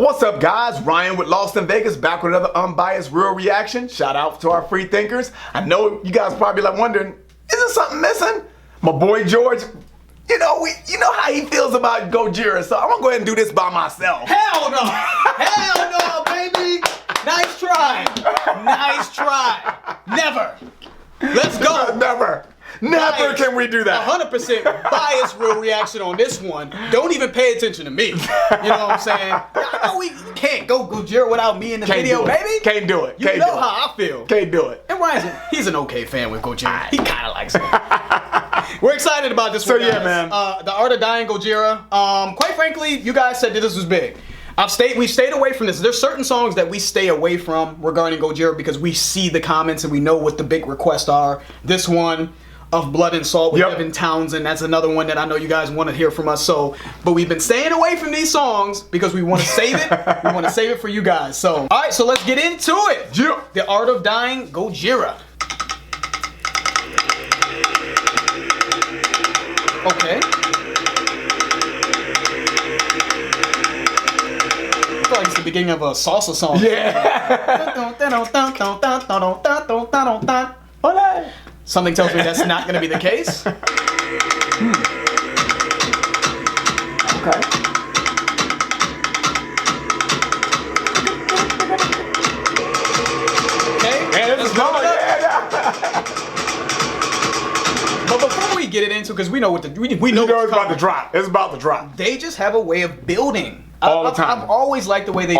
What's up, guys? Ryan with Lost in Vegas, back with another unbiased real reaction. Shout out to our free thinkers. I know you guys probably like wondering, is there something missing? My boy George, you know how he feels about Gojira, so I'm gonna go ahead and do this by myself. Hell no! Hell no, baby! Nice try! Nice try! Never! Let's go! Never can we do that. 100% biased real reaction on this one. Don't even pay attention to me. You know what I'm saying? I know we can't go Gojira without me in the video, baby. Can't do it. You know how I feel. Can't do it. And Ryan's he's an okay fan with Gojira. He kind of likes it. We're excited about this one, guys. Yeah, man. The Art of Dying Gojira. Quite frankly, you guys said that this was big. We've stayed away from this. There's certain songs that we stay away from regarding Gojira because we see the comments and we know what the big requests are. This one of Blood and Salt with Devin Townsend. That's another one that I know you guys want to hear from us. But we've been staying away from these songs because we want to save it. We want to save it for you guys. So, all right, so let's get into it. Yeah. The Art of Dying Gojira. Okay. I feel like it's the beginning of a salsa song. Yeah. Something tells me that's not going to be the case. Okay. Okay. Let's go. But before we get it into, because we know what we know it's about to drop. It's about to drop. They just have a way of building. All the time. I've always liked the way they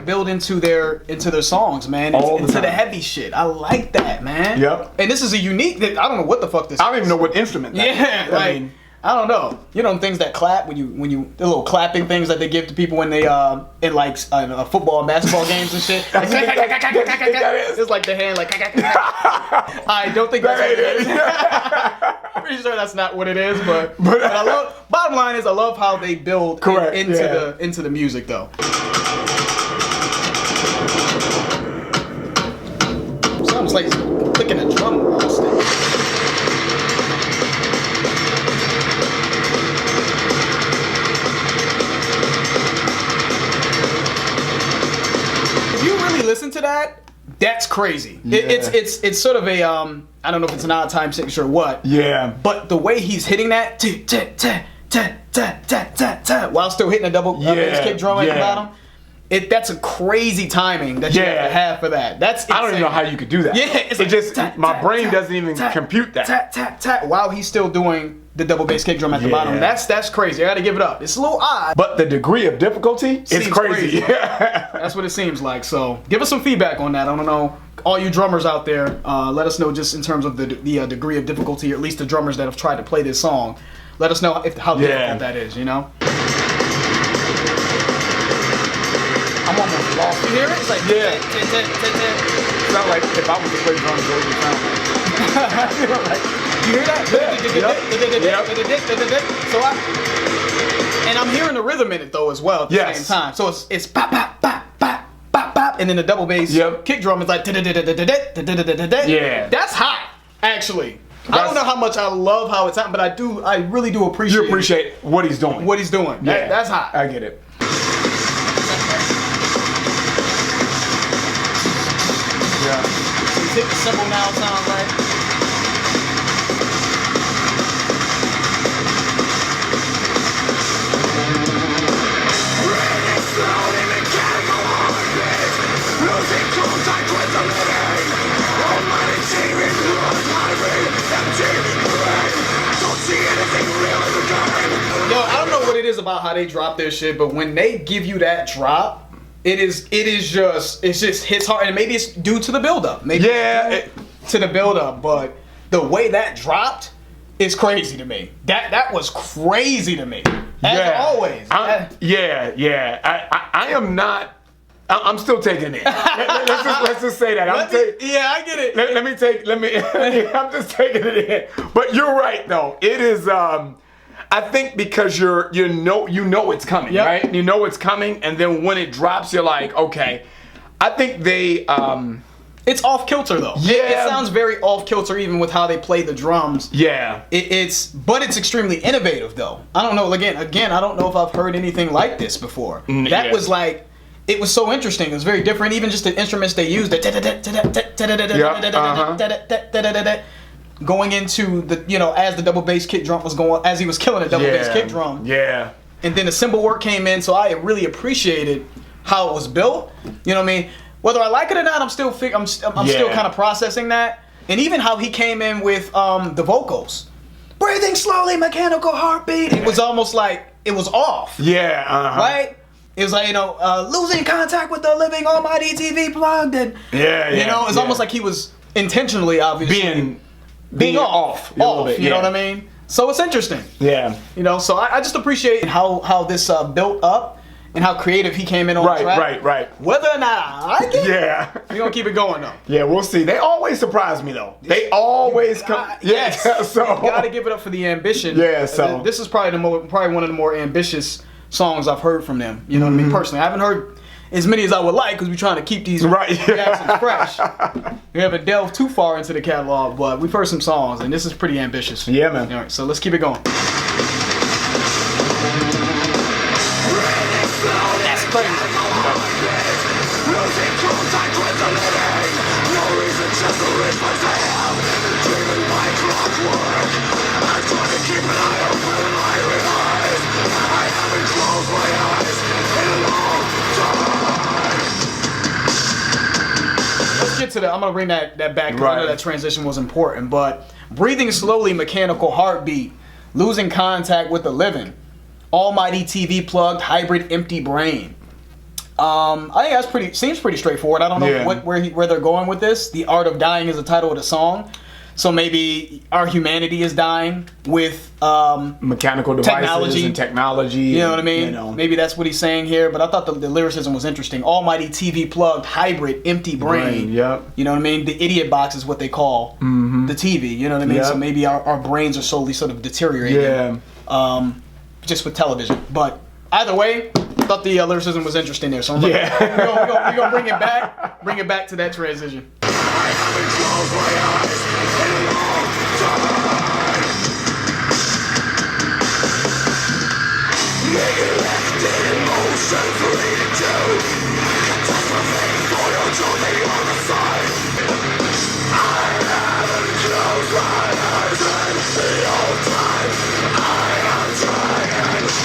build into their songs, man. Into the heavy shit. I like that, man. Yep. And this is a unique. I don't know what the fuck this. I don't even know what instrument that is. I don't know. You know things that clap when you the little clapping things that they give to people when they in like football and basketball games and shit. It's like the hand like. I don't think that's what it is. I'm pretty sure that's not what it is, but I love. Bottom line is I love how they build into the music though. Sounds like clicking a drum roll stick. Listen to that. That's crazy. Yeah. It's sort of a I don't know if it's an odd time signature or what. Yeah. But the way he's hitting that while still hitting a double bass kick drum at the bottom. That's a crazy timing that you have for that. That's insane. I don't even know how you could do that. Yeah, it's like, just my brain doesn't even compute that. While he's still doing the double bass kick drum at the bottom. That's crazy. I gotta give it up. It's a little odd, but the degree of difficulty is crazy. That's what it seems like. So give us some feedback on that. I don't know, all you drummers out there, let us know just in terms of the degree of difficulty, or at least the drummers that have tried to play this song. Let us know how difficult that is. You know. I'm almost lost. You hear it? It's like It's not like if I was to play drums, it would sound like. You hear that? So I'm hearing the rhythm in it though as well at the same time. So it's pop pop pop pop pop pop, and then the double bass kick drum is like That's hot, actually. I don't know how much I love how it's hot, but I really do appreciate. You appreciate what he's doing. That's hot. I get it. Yeah. He's hitting the cymbal now, sounds like. Yo, I don't know what it is about how they drop their shit, but when they give you that drop, it just hits hard, and maybe it's due to the build-up. Maybe to the build-up, but the way that dropped is crazy to me. That was crazy to me. As always. I am not. I'm still taking it. Let's just say that. I get it. I'm just taking it in. But you're right though. It is. I think because you know it's coming, right? You know it's coming, and then when it drops, you're like, okay. I think they. It's off kilter though. Yeah. It sounds very off kilter even with how they play the drums. Yeah. But it's extremely innovative though. I don't know. Again, I don't know if I've heard anything like this before. That was like, it was so interesting. It was very different. Even just the instruments they used, going into the, you know, as the double bass kick drum was going, as he was killing a double bass kick drum. Yeah. And then the cymbal work came in, so I really appreciated how it was built. You know what I mean? Whether I like it or not, I'm still still kind of processing that. And even how he came in with the vocals, breathing slowly, mechanical heartbeat. It was almost like it was off. Yeah. Right. It was like, you know, losing contact with the living almighty TV plugged, and you know, it's almost like he was intentionally, obviously being off a little bit. You know what I mean? So it's interesting. Yeah. You know, so I just appreciate how this built up and how creative he came in on the track. Right. Whether or not I like it, we're gonna keep it going though. Yeah, we'll see. They always surprise me though. They always come. Yes. So you gotta give it up for the ambition. Yeah. So this is probably one of the more ambitious songs I've heard from them. You know what I mean? Personally, I haven't heard as many as I would like because we're trying to keep these reactions fresh. We haven't delved too far into the catalog, but we've heard some songs, and this is pretty ambitious. Yeah, man. All right, so let's keep it going. That's crazy. Let's get to I'm gonna bring that back because I know that transition was important. But breathing slowly, mechanical heartbeat, losing contact with the living, almighty TV plugged, hybrid empty brain. I think seems pretty straightforward. I don't know where they're going with this. The Art of Dying is the title of the song. So maybe our humanity is dying with mechanical devices and technology. You know what I mean? You know. Maybe that's what he's saying here. But I thought the lyricism was interesting. Almighty TV plugged, hybrid, empty brain. Yep. You know what I mean? The idiot box is what they call the TV. You know what I mean? Yep. So maybe our brains are slowly sort of deteriorating. Yeah. Just with television. But either way, I thought the lyricism was interesting there. So we're gonna bring it back. Bring it back to that transition. I haven't closed my eyes in a long time. Naked left in motion, leading to catastrophe, going to the other side. I haven't closed my eyes in the old time. I am trying.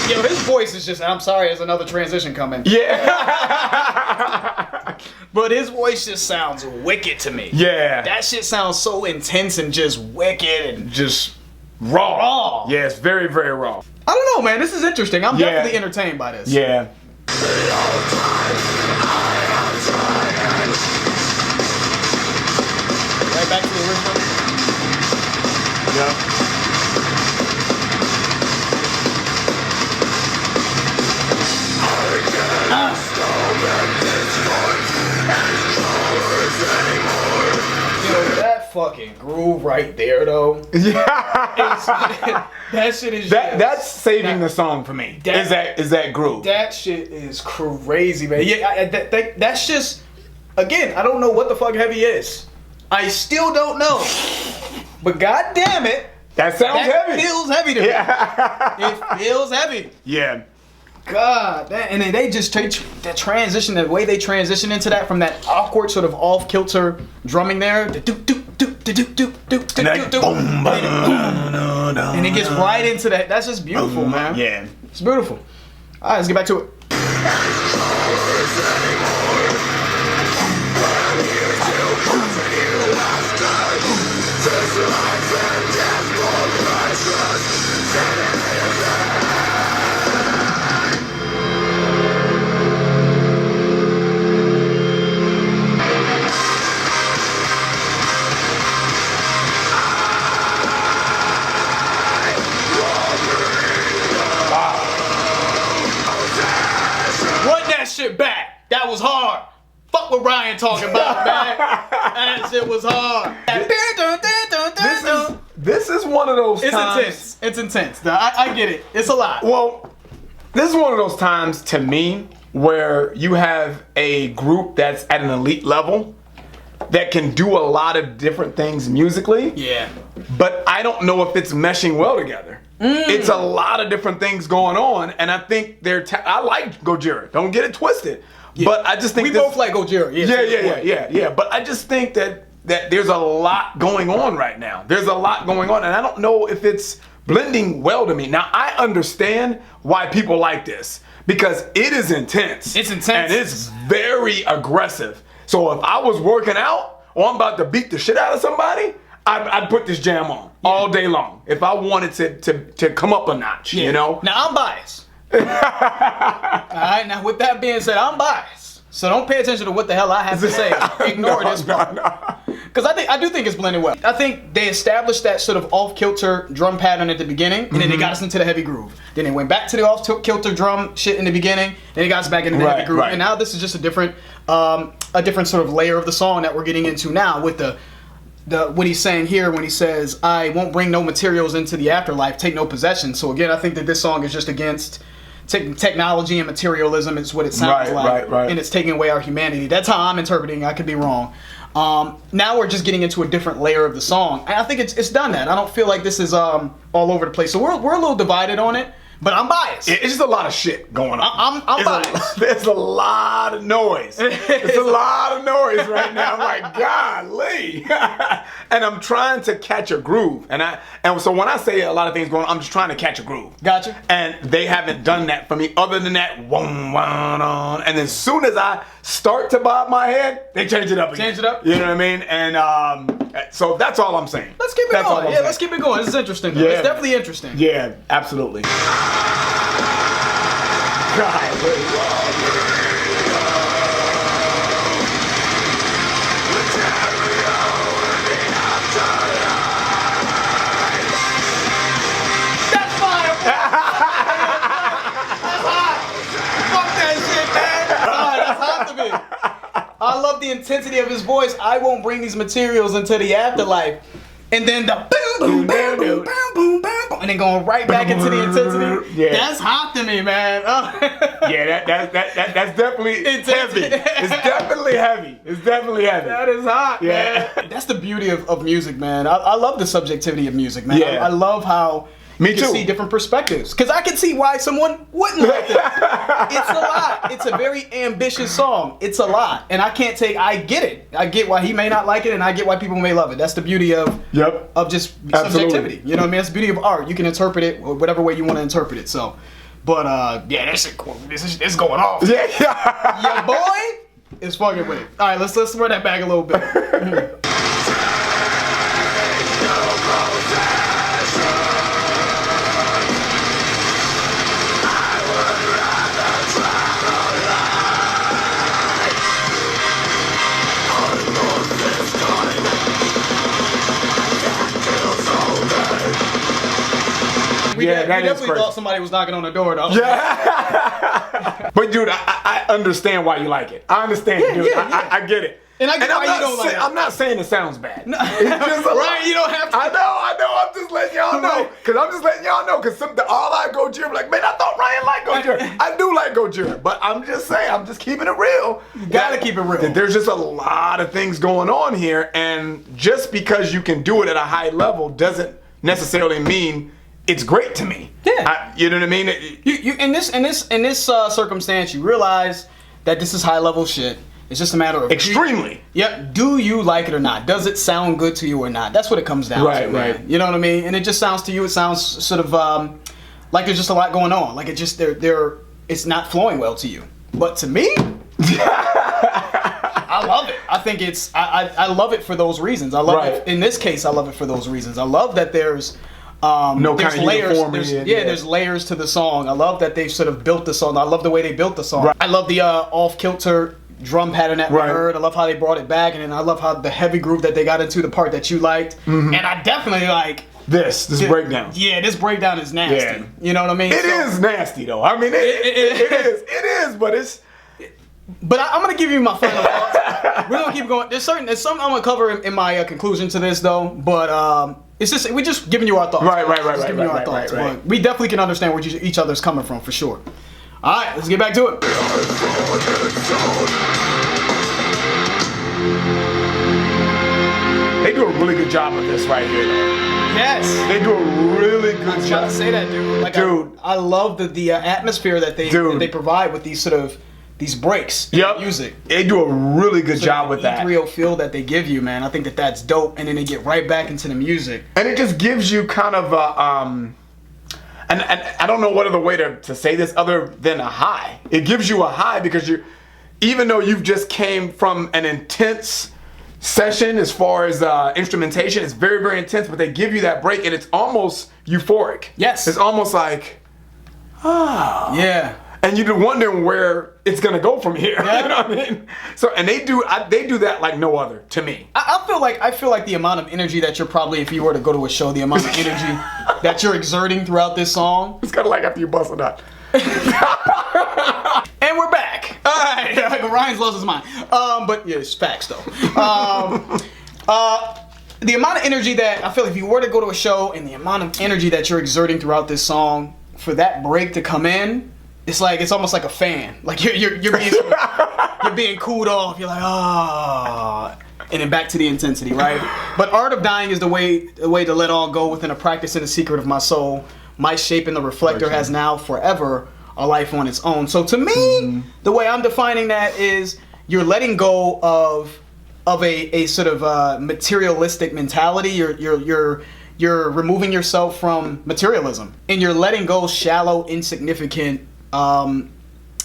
Yo, his voice is just, I'm sorry, there's another transition coming. Yeah. But his voice just sounds wicked to me. Yeah. That shit sounds so intense and just wicked and just raw. Yeah, it's very, very raw. I don't know, man. This is interesting. I'm definitely entertained by this. Yeah. Right back to the original. Yeah. Yo, that fucking groove right there, though. Yeah. That shit is that's saving the song for me. Is that groove? That shit is crazy, man. Yeah, that's just, again, I don't know what the fuck heavy is. I still don't know. But god damn it, that sounds heavy. It feels heavy to me. It feels heavy. Yeah. God, and then they just that transition, the way they transition into that from that awkward sort of off-kilter drumming there, and it gets right into that. That's just beautiful, man. Yeah, it's beautiful. All right, let's get back to it. Shit back. That was hard. Fuck what Ryan talking about, man. That shit was hard. This is one of those times. It's intense. I get it. It's a lot. Well, this is one of those times to me where you have a group that's at an elite level that can do a lot of different things musically. Yeah. But I don't know if it's meshing well together. It's a lot of different things going on, and I think I like Gojira. Don't get it twisted, But I just think we both like Gojira. Yeah. But I just think that there's a lot going on right now. There's a lot going on, and I don't know if it's blending well to me. Now, I understand why people like this because it is intense. It's intense. And it's very aggressive. So if I was working out or I'm about to beat the shit out of somebody, I'd put this jam on all day long if I wanted to come up a notch, you know? Now, I'm biased. All right, now with that being said, I'm biased. So don't pay attention to what the hell I have to say. Ignore this part. Because I do think it's blended well. I think they established that sort of off-kilter drum pattern at the beginning, and then they got us into the heavy groove. Then they went back to the off-kilter drum shit in the beginning, then they got us back into the heavy groove. And now this is just a different sort of layer of the song that we're getting into now with the what he's saying here when he says, I won't bring no materials into the afterlife, take no possession. So again, I think that this song is just against technology and materialism is what it sounds like. And it's taking away our humanity. That's how I'm interpreting. I could be wrong. Now we're just getting into a different layer of the song. And I think it's done that. I don't feel like this is all over the place. So we're a little divided on it. But I'm biased. It's just a lot of shit going on. I'm biased. There's a lot of noise. It's a lot of noise right now. I'm like, golly. And I'm trying to catch a groove. And so when I say a lot of things going on, I'm just trying to catch a groove. Gotcha. And they haven't done that for me other than that. And as soon as I start to bob my head, they change it up again. Change it up? You know what I mean? And so that's all I'm saying. Let's keep it going. Yeah, let's keep it going. This is interesting. Yeah. It's definitely interesting. Yeah, absolutely. That's fire. Fuck that shit, man. That's hot to me. I love the intensity of his voice. I won't bring these materials into the afterlife. And then the boom, boom, boom, boom, boom, boom, boom, and then going right back into the intensity. Yeah. That's hot to me, man. Yeah, that's definitely heavy. It's definitely heavy. It's definitely heavy. That is hot, man. That's the beauty of music, man. I love the subjectivity of music, man. I love how you can see different perspectives. Because I can see why someone wouldn't like it. It's a lot. It's a very ambitious song. It's a lot. And I get it. I get why he may not like it, and I get why people may love it. That's the beauty of just subjectivity. You know what I mean? That's the beauty of art. You can interpret it whatever way you want to interpret it. So, but yeah, this is going off. Yeah. Your boy is fucking with it. All right, let's run that back a little bit. We definitely thought somebody was knocking on the door, though. Yeah. But dude, I understand why you like it. I understand, dude. I get it. And I get why you don't like it. I'm not saying it sounds bad. No. Ryan, you don't have to. I know. I'm just letting y'all know. Because I'm just letting y'all know. Because all I Gojira, like, man, I thought Ryan liked Gojira. I do like Gojira. But I'm just saying, I'm just keeping it real. You gotta keep it real. There's just a lot of things going on here. And just because you can do it at a high level doesn't necessarily mean it's great to me. Yeah. You know what I mean? You in this circumstance, you realize that this is high level shit. It's just a matter of extremely. Do you like it or not? Does it sound good to you or not? That's what it comes down to. Right. You know what I mean? And it just sounds to you. It sounds sort of like there's just a lot going on. Like it just it's not flowing well to you. But to me, I love it. I think I love it for those reasons. I love it. In this case, I love it for those reasons. I love that there's there's layers. There's layers to the song. I love that they've sort of built the song. I love the way they built the song. Right. I love the off-kilter drum pattern that we heard. I love how they brought it back, and then I love how the heavy groove that they got into, the part that you liked. And I definitely like this breakdown. Yeah, this breakdown is nasty. Yeah. You know what I mean? It is nasty though. I mean, it is, but it's. But I'm gonna give you my final thoughts. We're gonna keep going. There's something I'm gonna cover in my conclusion to this though. But it's just we're just giving you our thoughts. Right. But we definitely can understand where each other's coming from for sure. All right, let's get back to it. They do a really good job of this right here, though. Yes. They do a really good job. I was about to say that, dude. Like, dude. I love the atmosphere that they provide with these sort of these breaks in the music. They do a really good job with that. The feel that they give you, man. I think that's dope. And then they get right back into the music. And it just gives you kind of a, and I don't know what other way to say this other than a high. It gives you a high because even though you've just came from an intense session as far as instrumentation, it's very, very intense, but they give you that break and it's almost euphoric. Yes. It's almost like, yeah. And you're wondering where it's gonna go from here. Yeah. You know what I mean? So, and they do that like no other to me. I feel like the amount of energy that you're probably, if you were to go to a show, the amount of energy that you're exerting throughout this song. It's kind of like after you bust it out. And we're back. All right. Ryan's lost his mind. But yeah, it's facts though. The amount of energy that I feel if you were to go to a show and the amount of energy that you're exerting throughout this song, for that break to come in, it's almost like a fan. Like you're being cooled off. You're like, and then back to the intensity, right? But Art of Dying is the way to let all go within a practice in the secret of my soul. My shape in the reflector has now forever a life on its own. So to me, the way I'm defining that is you're letting go of a sort of materialistic mentality. You're removing yourself from materialism and you're letting go shallow, insignificant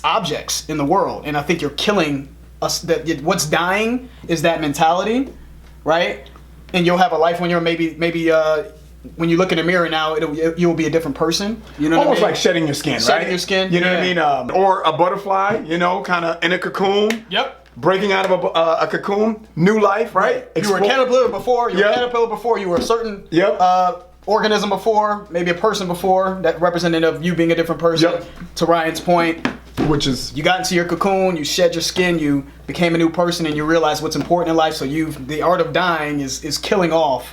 objects in the world. And I think you're killing us. What's dying is that mentality, right? And you'll have a life when you're maybe when you look in the mirror now, you'll be a different person. You know, almost like shedding your skin, right? Shedding your skin. You know what I mean? Or a butterfly, kind of in a cocoon. Yep. Breaking out of a cocoon, new life, right? You were a caterpillar before. You were a caterpillar before. You were a certain organism before, maybe a person before, that representative of you being a different person. Yep. To Ryan's point, which is you got into your cocoon, you shed your skin, you became a new person, and you realized what's important in life. So the art of dying is killing off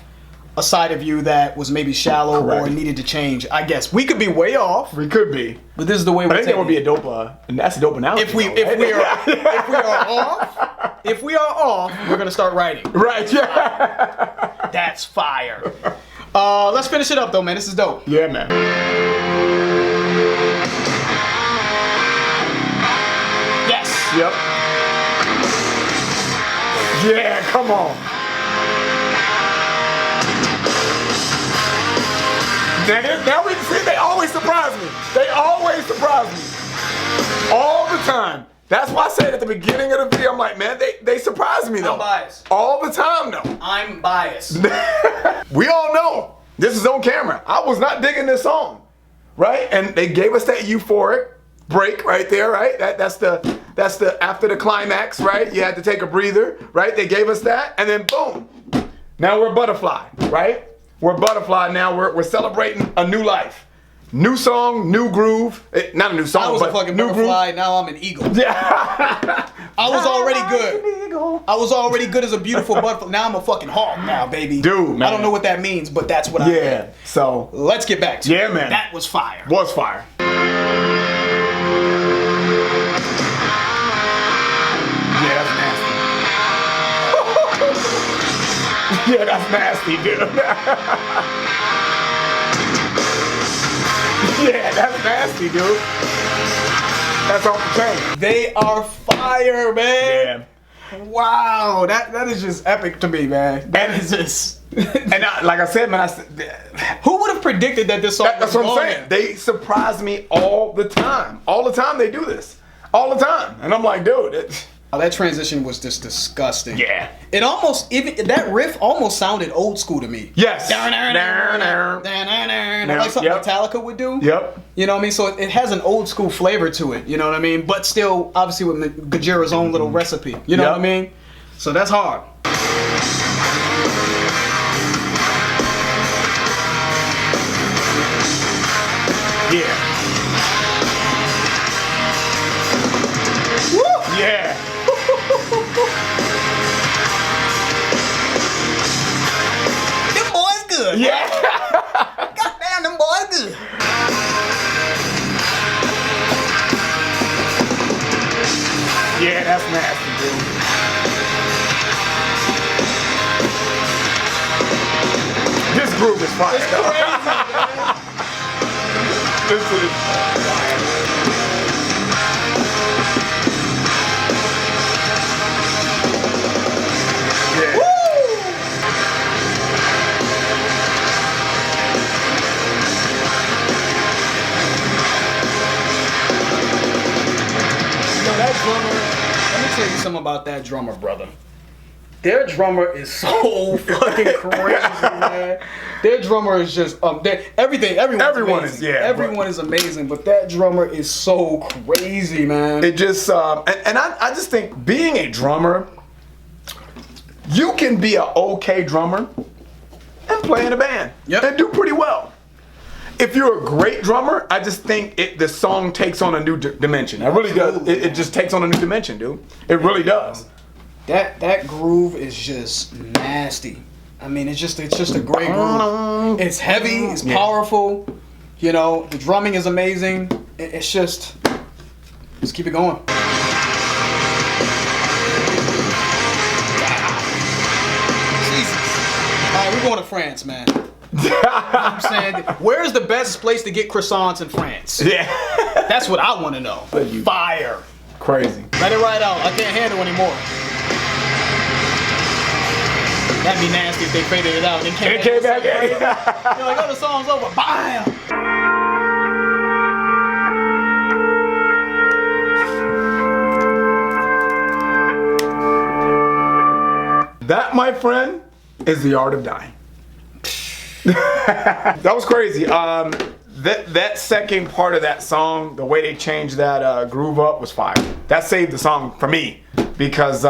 a side of you that was maybe shallow or needed to change. I guess we could be way off. We could be, but this is the way. I think that would be a dope, and that's a dope analogy. If we are off, we're gonna start writing. Right? Yeah. That's fire. Let's finish it up though, man. This is dope. Yeah, man. Yes. Yep. Yeah, come on. Now we see they always surprise me. They always surprise me. All the time. That's why I said at the beginning of the video, I'm like, man, they surprise me though. I'm biased. All the time though. I'm biased. We all know this is on camera. I was not digging this song, right? And they gave us that euphoric break right there, right? That's the after the climax, right? You had to take a breather, right? They gave us that, and then boom. Now we're Butterfly, right? We're Butterfly now. We're celebrating a new life. New song, new groove. Not a new song, I was but a fucking new butterfly, groove. now I'm an eagle. Yeah. I was already good. I was already good as a beautiful butterfly. Now I'm a fucking hawk now, baby. Dude, man. I don't know what that means, but that's what I Yeah. am. So Let's get back to it. man. That was fire. Was fire. Yeah, that's nasty. Yeah, that's nasty, dude. Yeah, that's nasty, dude. That's off the chain. They are fire, man. Yeah. Wow, that is just epic to me, man. That is just. And like I said, man, Who would have predicted that this song that's was what I'm going saying. They surprise me all the time. All the time they do this. All the time. And I'm like, dude. Oh, that transition was just disgusting. Yeah. It almost, even that riff almost sounded old school to me. Yes. Like something Metallica would do. Yep. You know what I mean? So it has an old school flavor to it. You know what I mean? But still, obviously, with Gojira's own little recipe. You know what I mean? So that's hard. Yeah. Woo! Yeah. Them boys good. Yeah. Goddamn, them boys good. Yeah, that's nasty, dude. This groove is fire. It's crazy, man. This is something about that drummer, brother. Their drummer is so fucking crazy, man. Their drummer is just everyone is amazing, but that drummer is so crazy, man. It just I just think being a drummer, you can be an okay drummer and play in a band and do pretty well. If you're a great drummer, I just think the song takes on a new dimension. It really does. It just takes on a new dimension, dude. It really does. That groove is just nasty. I mean, it's just a great groove. It's heavy. It's powerful. You know, the drumming is amazing. It's just keep it going. Jesus. All right, we're going to France, man. You know what I'm saying? Where's the best place to get croissants in France? Yeah. That's what I want to know. Fire. Crazy. Let it ride out. I can't handle anymore. That'd be nasty if they faded it out and then came back. You're like, oh, the song's over. Bam! That, my friend, is the art of dying. That was crazy. That second part of that song, the way they changed that groove up was fire. That saved the song for me because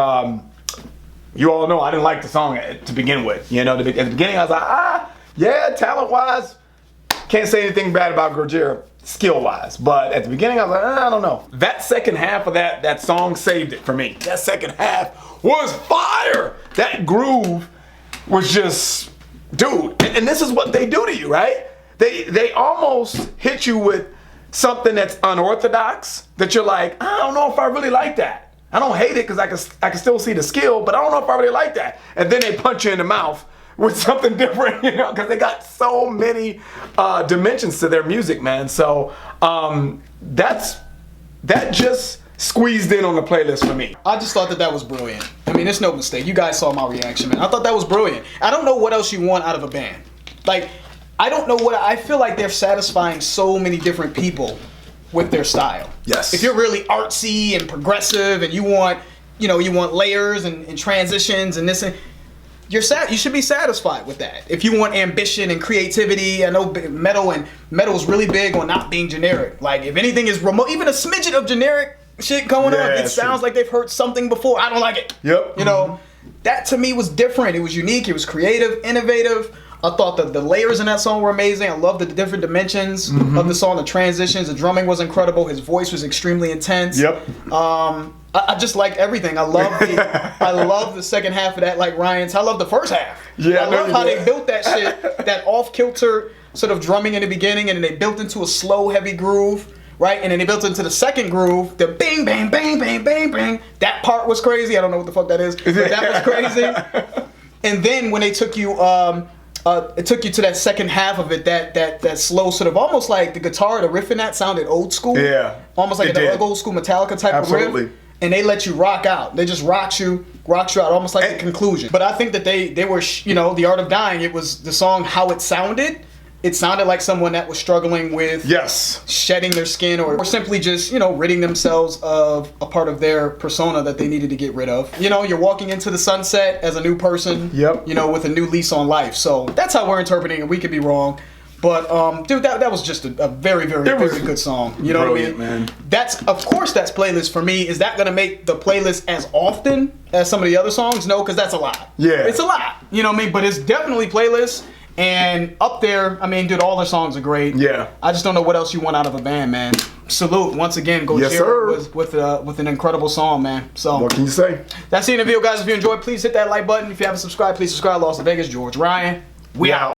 you all know I didn't like the song to begin with. You know, at the beginning I was like, yeah, talent-wise, can't say anything bad about Gojira skill-wise. But at the beginning I was like, I don't know. That second half of that song saved it for me. That second half was fire. That groove was just, dude. And this is what they do to you, right? They almost hit you with something that's unorthodox that you're like, I don't know if I really like that. I don't hate it because I can still see the skill, but I don't know if I really like that. And then they punch you in the mouth with something different, you know, because they got so many dimensions to their music, man. So that just squeezed in on the playlist for me. I just thought that was brilliant. I mean, it's no mistake. You guys saw my reaction, man. I thought that was brilliant. I don't know what else you want out of a band. Like, I don't know what I feel like they're satisfying so many different people with their style. Yes. If you're really artsy and progressive and you want layers and transitions and this and you should be satisfied with that. If you want ambition and creativity, I know metal's really big on not being generic. Like if anything is remote, even a smidget of generic shit going on, it sounds like they've heard something before. I don't like it. Yep. You know, that to me was different. It was unique. It was creative, innovative. I thought that the layers in that song were amazing. I loved the different dimensions of the song, the transitions. The drumming was incredible. His voice was extremely intense. Yep. I just liked everything. I love the second half of that, like Ryan's. I love the first half. Yeah, I love how they built that shit, that off-kilter sort of drumming in the beginning, and then they built into a slow, heavy groove, right? And then they built into the second groove, the bang, bang, bang, bang, bang, bang. That part was crazy. I don't know what the fuck that is, but that was crazy. And then when they took you... it took you to that second half of it, that slow sort of almost like the guitar, the riff in that sounded old school. Yeah. Almost like an old school Metallica type of riff. And they let you rock out. They just rocked you out almost like the conclusion. But I think that they were, The Art of Dying, it was the song, how it sounded. It sounded like someone that was struggling with shedding their skin or simply just, ridding themselves of a part of their persona that they needed to get rid of. You're walking into the sunset as a new person, with a new lease on life. So that's how we're interpreting it. We could be wrong. But, dude, that was just a very, very, very good song. You know what I mean? Man. That's playlist for me. Is that going to make the playlist as often as some of the other songs? No, because that's a lot. Yeah. It's a lot. You know what I mean? But it's definitely playlist. And up there, I mean, dude, all their songs are great. Yeah. I just don't know what else you want out of a band, man. Salute once again, Gojira with an incredible song, man. So what can you say? That's the interview, guys. If you enjoyed, please hit that like button. If you haven't subscribed, please subscribe. Las Vegas, George Ryan. We out.